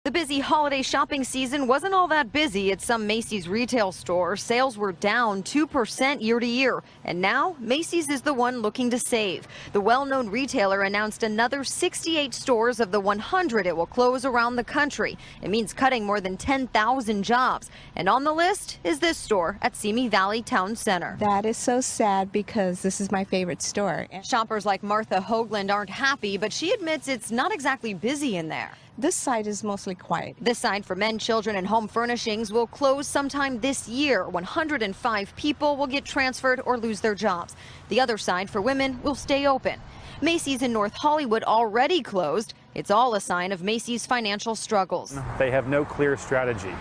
The busy holiday shopping season wasn't all that busy at some Macy's retail stores. Sales were down 2% year to year. And now Macy's is the one looking to save. The well-known retailer announced another 68 stores of the 100 it will close around the country. It means cutting more than 10,000 jobs. And on the list is this store at Simi Valley Town Center. That is so sad because this is my favorite store. Shoppers like Martha Hoagland aren't happy, but she admits it's not exactly busy in there. This side is mostly quiet. This side for men, children, and home furnishings will close sometime this year. 105 people will get transferred or lose their jobs. The other side for women will stay open. Macy's in North Hollywood already closed. It's all a sign of Macy's financial struggles. They have no clear strategy.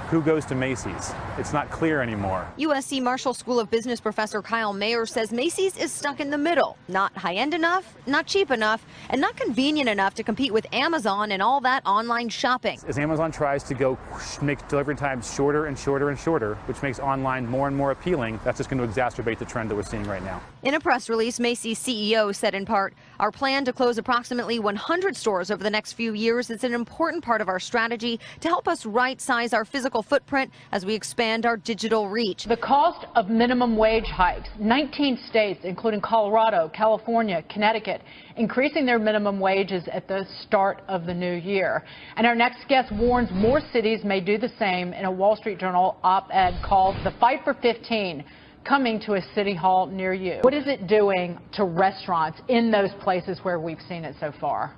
Who goes to Macy's? It's not clear anymore. USC Marshall School of Business professor Kyle Mayer says Macy's is stuck in the middle. Not high-end enough, not cheap enough, and not convenient enough to compete with Amazon and all that online shopping. As Amazon tries to make delivery times shorter and shorter and shorter, which makes online more and more appealing, that's just going to exacerbate the trend that we're seeing right now. In a press release, Macy's CEO said in part, "Our plan to close approximately 100 stores over the next few years is an important part of our strategy to help us right-size our physical footprint as we expand our digital reach." The cost of minimum wage hikes. 19 states, including Colorado, California, Connecticut, increasing their minimum wages at the start of the new year. And our next guest warns more cities may do the same in a Wall Street Journal op-ed called "The Fight for 15." Coming to a city hall near you. What is it doing to restaurants in those places where we've seen it so far?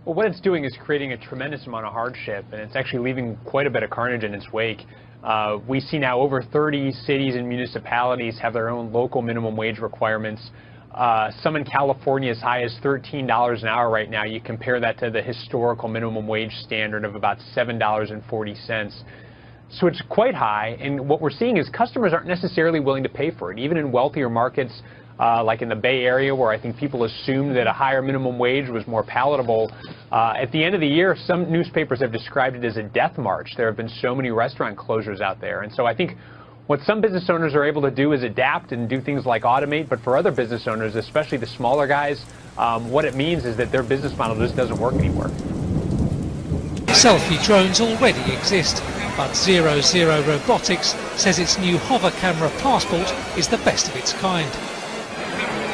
Well, what it's doing is creating a tremendous amount of hardship, and it's actually leaving quite a bit of carnage in its wake. We see now over 30 cities and municipalities have their own local minimum wage requirements. Some in California as high as $13 an hour right now. You compare that to the historical minimum wage standard of about $7.40. So it's quite high, and what we're seeing is customers aren't necessarily willing to pay for it. Even in wealthier markets, like in the Bay Area, where I think people assumed that a higher minimum wage was more palatable, at the end of the year, some newspapers have described it as a death march. There have been so many restaurant closures out there. And so I think what some business owners are able to do is adapt and do things like automate, but for other business owners, especially the smaller guys, what it means is that their business model just doesn't work anymore. Selfie drones already exist, but 00 Robotics says its new hover camera Passport is the best of its kind.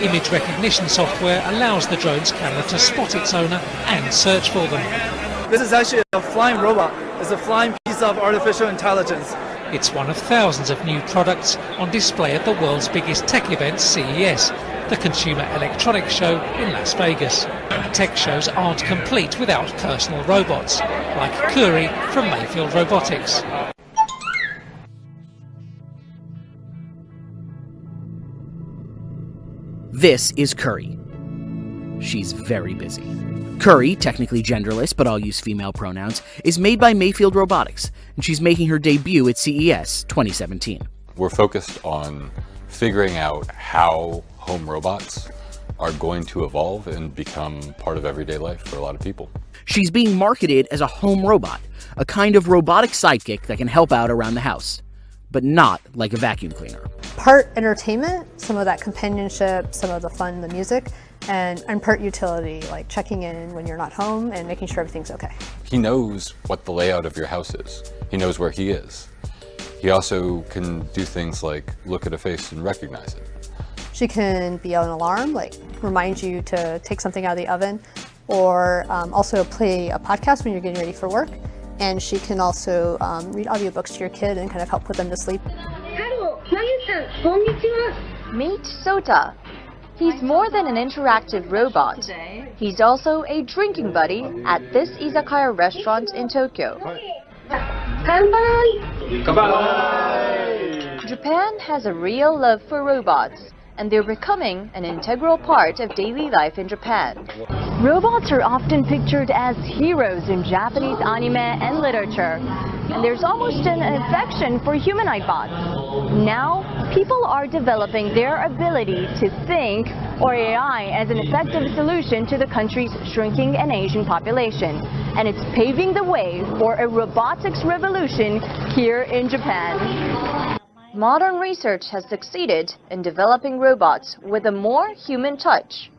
Image recognition software allows the drone's camera to spot its owner and search for them. This is actually a flying robot. It's a flying piece of artificial intelligence. It's one of thousands of new products on display at the world's biggest tech event, CES, the Consumer Electronics Show in Las Vegas. Tech shows aren't complete without personal robots, like Curry from Mayfield Robotics. This is Curry. She's very busy. Curry, technically genderless, but I'll use female pronouns, is made by Mayfield Robotics, and she's making her debut at CES 2017. We're focused on figuring out how home robots are going to evolve and become part of everyday life for a lot of people. She's being marketed as a home robot, a kind of robotic sidekick that can help out around the house, but not like a vacuum cleaner. Part entertainment, some of that companionship, some of the fun, the music, and part utility, like checking in when you're not home and making sure everything's okay. He knows what the layout of your house is. He knows where he is. He also can do things like look at a face and recognize it. She can be an alarm, like remind you to take something out of the oven, or also play a podcast when you're getting ready for work. And she can also read audiobooks to your kid and kind of help put them to sleep. Hello, Mayu-san, konnichiwa. Meet Sota. He's more than an interactive robot. He's also a drinking buddy at this izakaya restaurant in Tokyo. Kanpai! Kanpai! Japan has a real love for robots, and they're becoming an integral part of daily life in Japan. Robots are often pictured as heroes in Japanese anime and literature, and there's almost an affection for humanoid bots. Now, people are developing their ability to think, or AI, as an effective solution to the country's shrinking and aging population, and it's paving the way for a robotics revolution here in Japan. Modern research has succeeded in developing robots with a more human touch.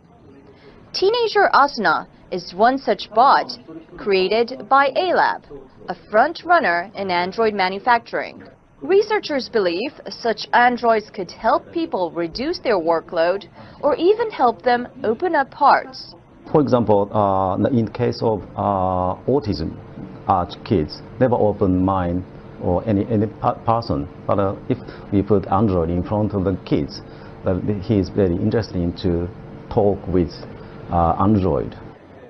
Teenager Asuna is one such bot created by A-Lab, a front runner in Android manufacturing. Researchers believe such androids could help people reduce their workload or even help them open up hearts. For example, in the case of autism kids, never open mind or any person. But if we put Android in front of the kids, he is very interested in to talk with Android.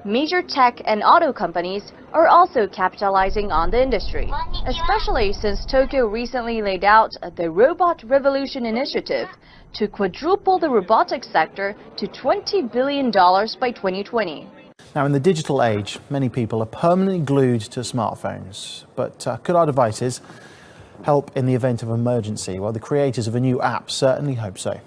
Major tech and auto companies are also capitalizing on the industry, especially since Tokyo recently laid out the Robot Revolution Initiative to quadruple the robotics sector to $20 billion by 2020. Now, in the digital age, many people are permanently glued to smartphones. But could our devices help in the event of emergency? Well, the creators of a new app certainly hope so.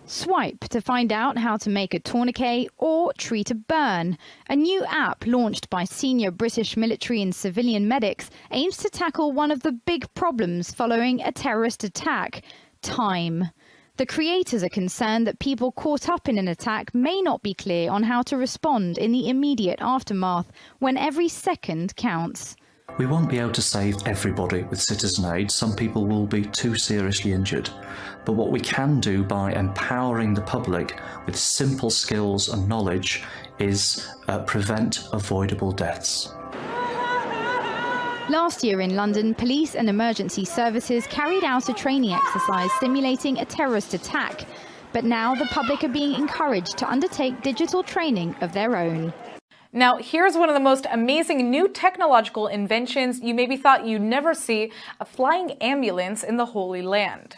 Swipe to find out how to make a tourniquet or treat a burn. A new app launched by senior British military and civilian medics aims to tackle one of the big problems following a terrorist attack: time. The creators are concerned that people caught up in an attack may not be clear on how to respond in the immediate aftermath, when every second counts. We won't be able to save everybody with citizen aid. Some people will be too seriously injured. But what we can do by empowering the public with simple skills and knowledge is prevent avoidable deaths. Last year in London, police and emergency services carried out a training exercise simulating a terrorist attack. But now the public are being encouraged to undertake digital training of their own. Now, here's one of the most amazing new technological inventions you maybe thought you'd never see: a flying ambulance in the Holy Land.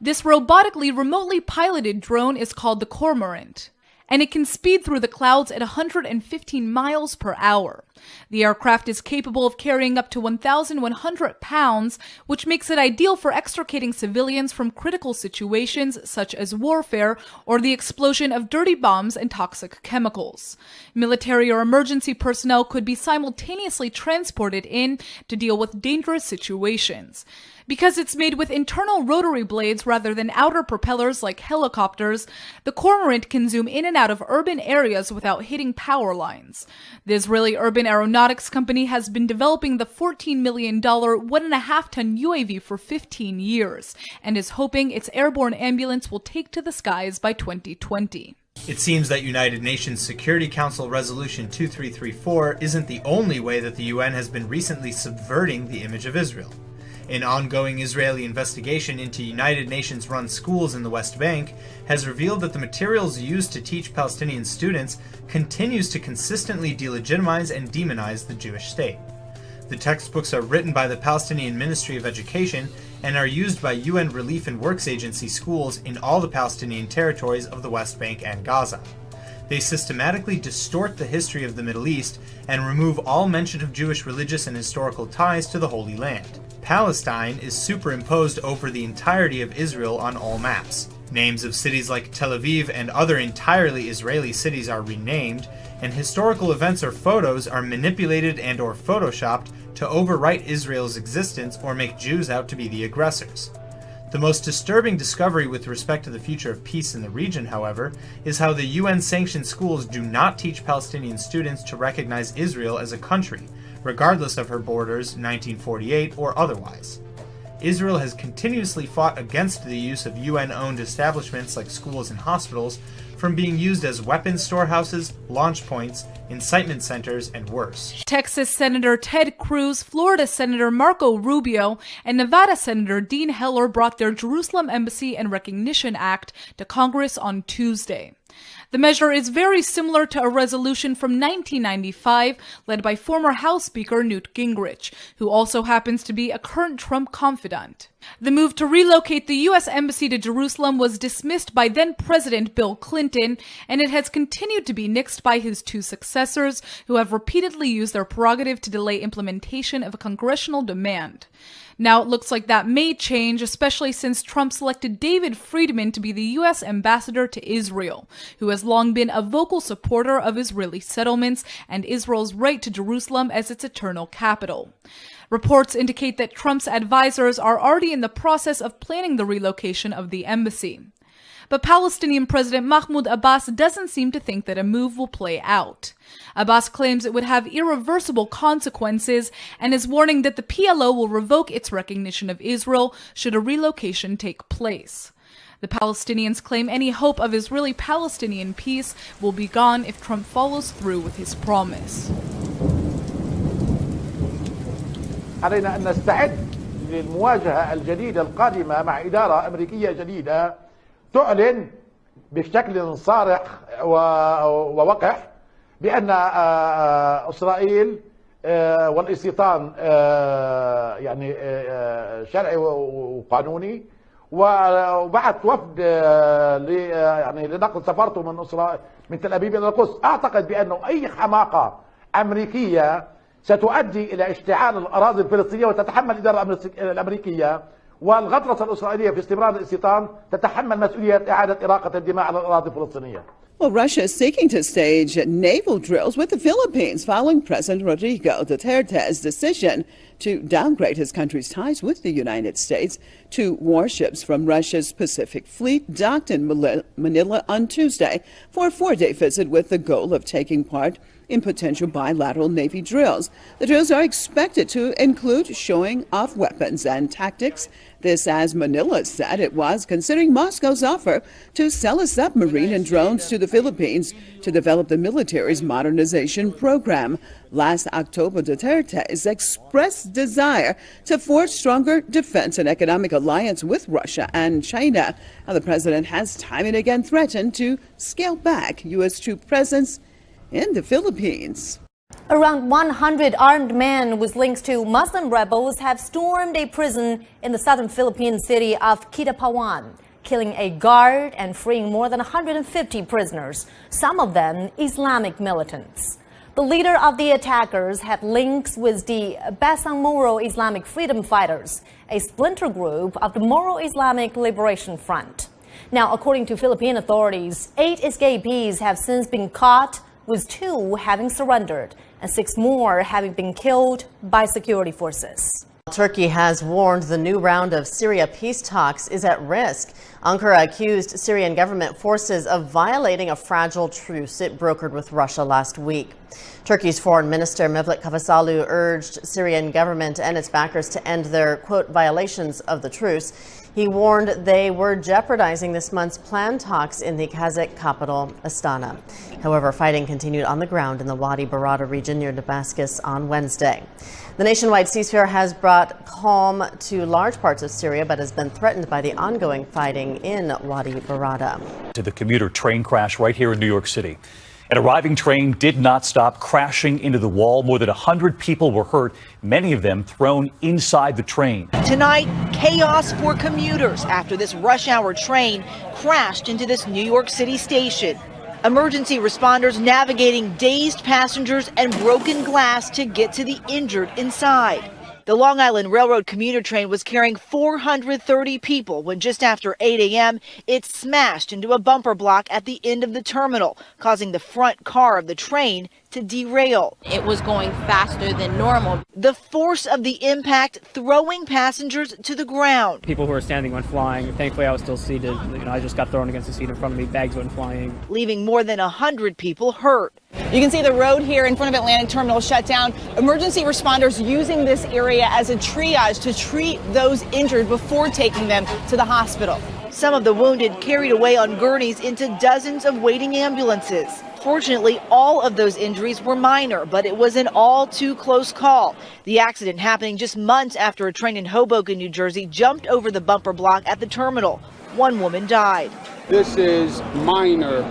This robotically remotely piloted drone is called the Cormorant, and it can speed through the clouds at 115 miles per hour. The aircraft is capable of carrying up to 1,100 pounds, which makes it ideal for extricating civilians from critical situations such as warfare or the explosion of dirty bombs and toxic chemicals. Military or emergency personnel could be simultaneously transported in to deal with dangerous situations. Because it's made with internal rotary blades rather than outer propellers like helicopters, the Cormorant can zoom in and out of urban areas without hitting power lines. The Israeli Urban Aeronautics Company has been developing the $14 million 1.5-ton UAV for 15 years and is hoping its airborne ambulance will take to the skies by 2020. It seems that United Nations Security Council Resolution 2334 isn't the only way that the UN has been recently subverting the image of Israel. An ongoing Israeli investigation into United Nations-run schools in the West Bank has revealed that the materials used to teach Palestinian students continues to consistently delegitimize and demonize the Jewish state. The textbooks are written by the Palestinian Ministry of Education and are used by UN Relief and Works Agency schools in all the Palestinian territories of the West Bank and Gaza. They systematically distort the history of the Middle East and remove all mention of Jewish religious and historical ties to the Holy Land. Palestine is superimposed over the entirety of Israel on all maps. Names of cities like Tel Aviv and other entirely Israeli cities are renamed, and historical events or photos are manipulated and or photoshopped to overwrite Israel's existence or make Jews out to be the aggressors. The most disturbing discovery with respect to the future of peace in the region, however, is how the UN-sanctioned schools do not teach Palestinian students to recognize Israel as a country, regardless of her borders, 1948 or otherwise. Israel has continuously fought against the use of UN-owned establishments like schools and hospitals from being used as weapons storehouses, launch points, incitement centers, and worse. Texas Senator Ted Cruz, Florida Senator Marco Rubio, and Nevada Senator Dean Heller brought their Jerusalem Embassy and Recognition Act to Congress on Tuesday. The measure is very similar to a resolution from 1995 led by former House Speaker Newt Gingrich, who also happens to be a current Trump confidant. The move to relocate the U.S. Embassy to Jerusalem was dismissed by then-President Bill Clinton, and it has continued to be nixed by his two successors, who have repeatedly used their prerogative to delay implementation of a congressional demand. Now it looks like that may change, especially since Trump selected David Friedman to be the U.S. ambassador to Israel, who has long been a vocal supporter of Israeli settlements and Israel's right to Jerusalem as its eternal capital. Reports indicate that Trump's advisors are already in the process of planning the relocation of the embassy. But Palestinian President Mahmoud Abbas doesn't seem to think that a move will play out. Abbas claims it would have irreversible consequences and is warning that the PLO will revoke its recognition of Israel should a relocation take place. The Palestinians claim any hope of Israeli-Palestinian peace will be gone if Trump follows through with his promise. علينا أن نستعد للمواجهة الجديدة القادمة مع إدارة أمريكية جديدة تعلن بشكل صارخ ووقح بأن إسرائيل والاستيطان يعني شرعي وقانوني، وبعث وفد يعني لنقل سفرته من إسرائيل من تل أبيب إلى القدس. أعتقد بأنه أي حماقة أمريكية ستؤدي إلى اشتعال الأراضي الفلسطينية وتتحمل الإدارة الأمريكية والغطرسة الإسرائيلية في استمرار الاستيطان تتحمل مسؤولية إعادة إراقة الدماء على الأراضي الفلسطينية. Well, Russia is seeking to stage naval drills with the Philippines following President Rodrigo Duterte's decision to downgrade his country's ties with the United States. 2 warships from Russia's Pacific Fleet docked in Manila on Tuesday for a 4-day visit with the goal of taking part in potential bilateral Navy drills. The drills are expected to include showing off weapons and tactics. This as Manila said it was considering Moscow's offer to sell a submarine and drones to the Philippines to develop the military's modernization program. Last October, Duterte's expressed desire to forge stronger defense and economic alliance with Russia and China. Now, the president has time and again threatened to scale back U.S. troop presence in the Philippines. Around 100 armed men with links to Muslim rebels have stormed a prison in the southern Philippine city of Kidapawan, killing a guard and freeing more than 150 prisoners, some of them Islamic militants. The leader of the attackers had links with the Bangsamoro Islamic Freedom Fighters, a splinter group of the Moro Islamic Liberation Front. Now, according to Philippine authorities, 8 escapees have since been caught, with 2 having surrendered and 6 more having been killed by security forces. Turkey has warned the new round of Syria peace talks is at risk. Ankara accused Syrian government forces of violating a fragile truce it brokered with Russia last week. Turkey's Foreign Minister Mevlut Cavusoglu urged Syrian government and its backers to end their, quote, violations of the truce. He warned they were jeopardizing this month's planned talks in the Kazakh capital, Astana. However, fighting continued on the ground in the Wadi Barada region near Damascus on Wednesday. The nationwide ceasefire has brought calm to large parts of Syria, but has been threatened by the ongoing fighting in Wadi Barada. To the commuter train crash right here in New York City. An arriving train did not stop crashing into the wall. More than 100 people were hurt, many of them thrown inside the train. Tonight, chaos for commuters after this rush hour train crashed into this New York City station. Emergency responders navigating dazed passengers and broken glass to get to the injured inside. The Long Island Railroad commuter train was carrying 430 people when just after 8 a.m. it smashed into a bumper block at the end of the terminal, causing the front car of the train to derail. It was going faster than normal. The force of the impact throwing passengers to the ground. People who were standing went flying. Thankfully, I was still seated. I just got thrown against the seat in front of me. Bags went flying. Leaving more than 100 people hurt. You can see the road here in front of Atlantic Terminal shut down. Emergency responders using this area as a triage to treat those injured before taking them to the hospital. Some of the wounded carried away on gurneys into dozens of waiting ambulances. Fortunately, all of those injuries were minor, but it was an all too close call. The accident happening just months after a train in Hoboken, New Jersey jumped over the bumper block at the terminal. One woman died. This is minor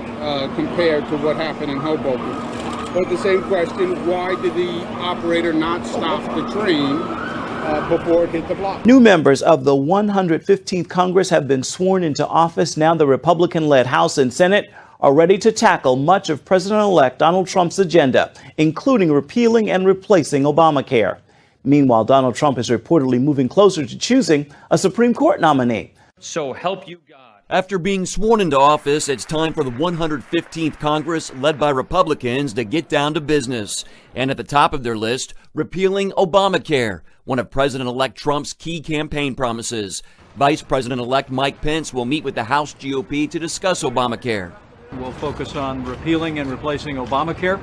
compared to what happened in Hoboken. But the same question, why did the operator not stop the train before it hit the block? New members of the 115th Congress have been sworn into office. Now the Republican-led House and Senate are ready to tackle much of President-elect Donald Trump's agenda, including repealing and replacing Obamacare. Meanwhile, Donald Trump is reportedly moving closer to choosing a Supreme Court nominee. So help you God. After being sworn into office, it's time for the 115th Congress, led by Republicans, to get down to business. And at the top of their list, repealing Obamacare, one of President-elect Trump's key campaign promises. Vice President-elect Mike Pence will meet with the House GOP to discuss Obamacare. We'll focus on repealing and replacing Obamacare.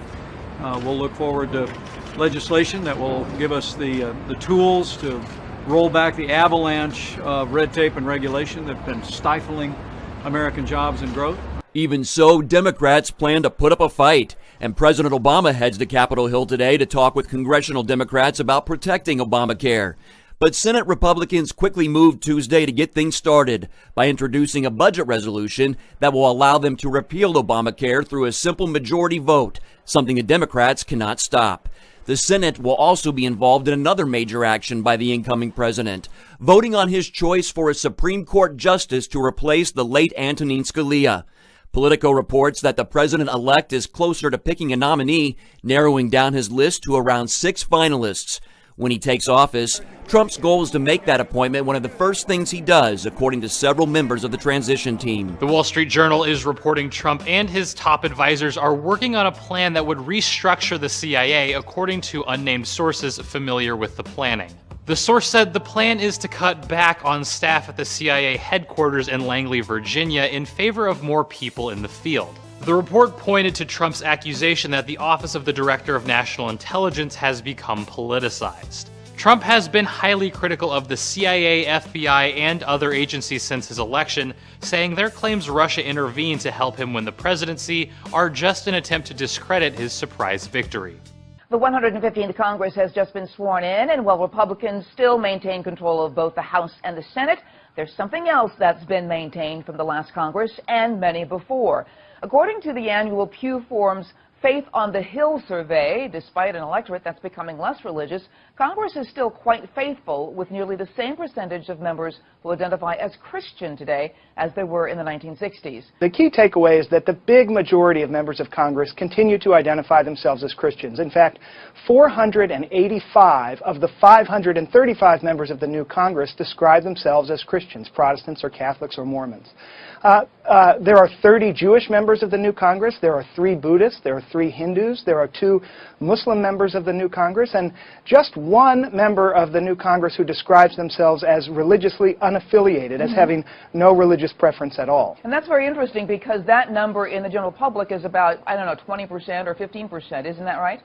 We'll look forward to legislation that will give us the tools to roll back the avalanche of red tape and regulation that have been stifling American jobs and growth. Even so, Democrats plan to put up a fight, and President Obama heads to Capitol Hill today to talk with congressional Democrats about protecting Obamacare. But Senate Republicans quickly moved Tuesday to get things started by introducing a budget resolution that will allow them to repeal Obamacare through a simple majority vote, something the Democrats cannot stop. The Senate will also be involved in another major action by the incoming president, voting on his choice for a Supreme Court justice to replace the late Antonin Scalia. Politico reports that the president-elect is closer to picking a nominee, narrowing down his list to around 6 finalists. When he takes office, Trump's goal is to make that appointment one of the first things he does, according to several members of the transition team. The Wall Street Journal is reporting Trump and his top advisors are working on a plan that would restructure the CIA, according to unnamed sources familiar with the planning. The source said the plan is to cut back on staff at the CIA headquarters in Langley, Virginia, in favor of more people in the field. The report pointed to Trump's accusation that the Office of the Director of National Intelligence has become politicized. Trump has been highly critical of the CIA, FBI, and other agencies since his election, saying their claims Russia intervened to help him win the presidency are just an attempt to discredit his surprise victory. The 115th Congress has just been sworn in, and while Republicans still maintain control of both the House and the Senate, there's something else that's been maintained from the last Congress and many before. According to the annual Pew Forum's Faith on the Hill survey, despite an electorate that's becoming less religious, Congress is still quite faithful, with nearly the same percentage of members who identify as Christian today as there were in the 1960s. The key takeaway is that the big majority of members of Congress continue to identify themselves as Christians. In fact, 485 of the 535 members of the new Congress describe themselves as Christians, Protestants or Catholics or Mormons. There are 30 Jewish members of the new Congress, there are 3 Buddhists, there are 3 Hindus, there are 2 Muslim members of the new Congress, and just 1 member of the new Congress who describes themselves as religiously unaffiliated, as having no religious preference at all. And that's very interesting because that number in the general public is about, I don't know, 20% or 15%, isn't that right?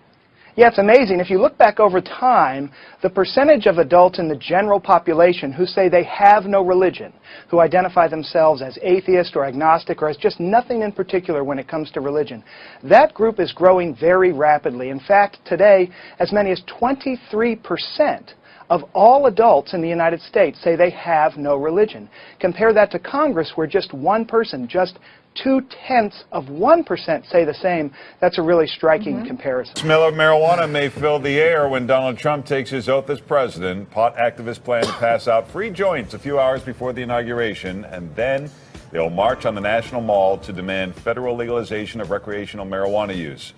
Yeah, it's amazing. If you look back over time, the percentage of adults in the general population who say they have no religion, who identify themselves as atheist or agnostic or as just nothing in particular when it comes to religion, that group is growing very rapidly. In fact, today, as many as 23% of all adults in the United States say they have no religion. Compare that to Congress, where just 1 person, just 0.2% say the same. That's a really striking comparison. The smell of marijuana may fill the air when Donald Trump takes his oath as president. Pot activists plan to pass out free joints a few hours before the inauguration, and then they'll march on the National Mall to demand federal legalization of recreational marijuana use.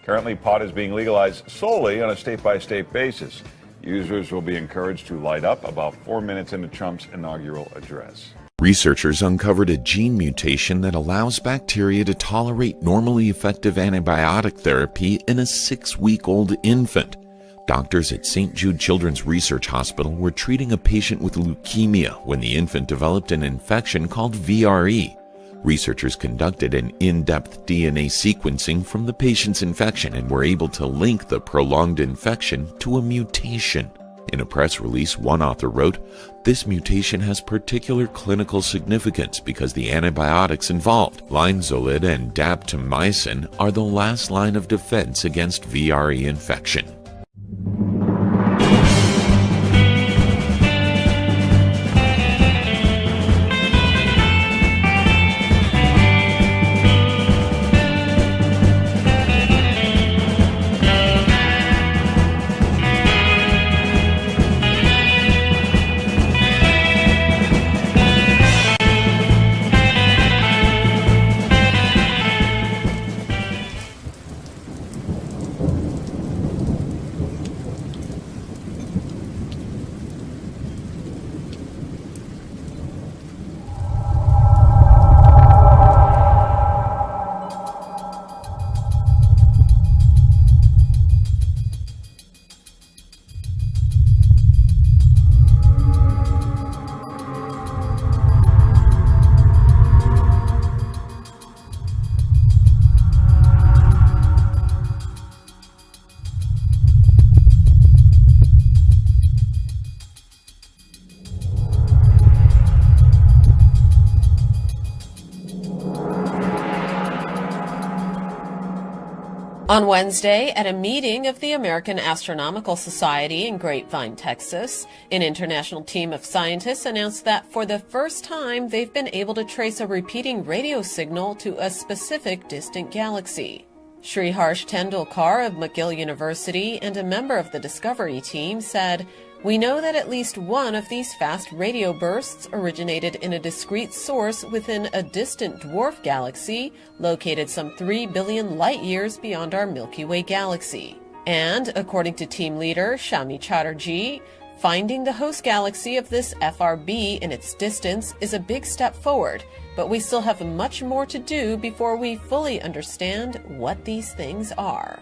Currently, pot is being legalized solely on a state-by-state basis. Users will be encouraged to light up about 4 minutes into Trump's inaugural address. Researchers uncovered a gene mutation that allows bacteria to tolerate normally effective antibiotic therapy in a 6-week-old infant. Doctors at St. Jude Children's Research Hospital were treating a patient with leukemia when the infant developed an infection called VRE. Researchers conducted an in-depth DNA sequencing from the patient's infection and were able to link the prolonged infection to a mutation. In a press release, one author wrote, "This mutation has particular clinical significance because the antibiotics involved, linezolid and daptomycin, are the last line of defense against VRE infection." On Wednesday, at a meeting of the American Astronomical Society in Grapevine, Texas, an international team of scientists announced that for the first time they've been able to trace a repeating radio signal to a specific distant galaxy. Sriharsh Tendulkar of McGill University and a member of the Discovery team said, "We know that at least one of these fast radio bursts originated in a discrete source within a distant dwarf galaxy located some 3 billion light-years beyond our Milky Way galaxy." And, according to team leader Shami Chatterjee, finding the host galaxy of this FRB in its distance is a big step forward, but we still have much more to do before we fully understand what these things are.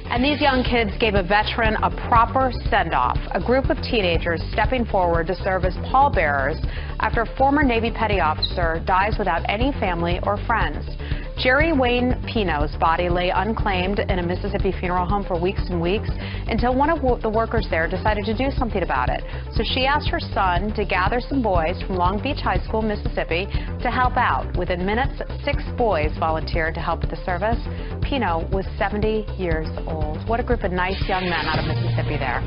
And these young kids gave a veteran a proper send-off, a group of teenagers stepping forward to serve as pallbearers after a former Navy petty officer dies without any family or friends. Jerry Wayne Pino's body lay unclaimed in a Mississippi funeral home for weeks and weeks until one of the workers there decided to do something about it. So she asked her son to gather some boys from Long Beach High School, Mississippi, to help out. Within minutes, 6 boys volunteered to help with the service. Pino was 70 years old. What a group of nice young men out of Mississippi there.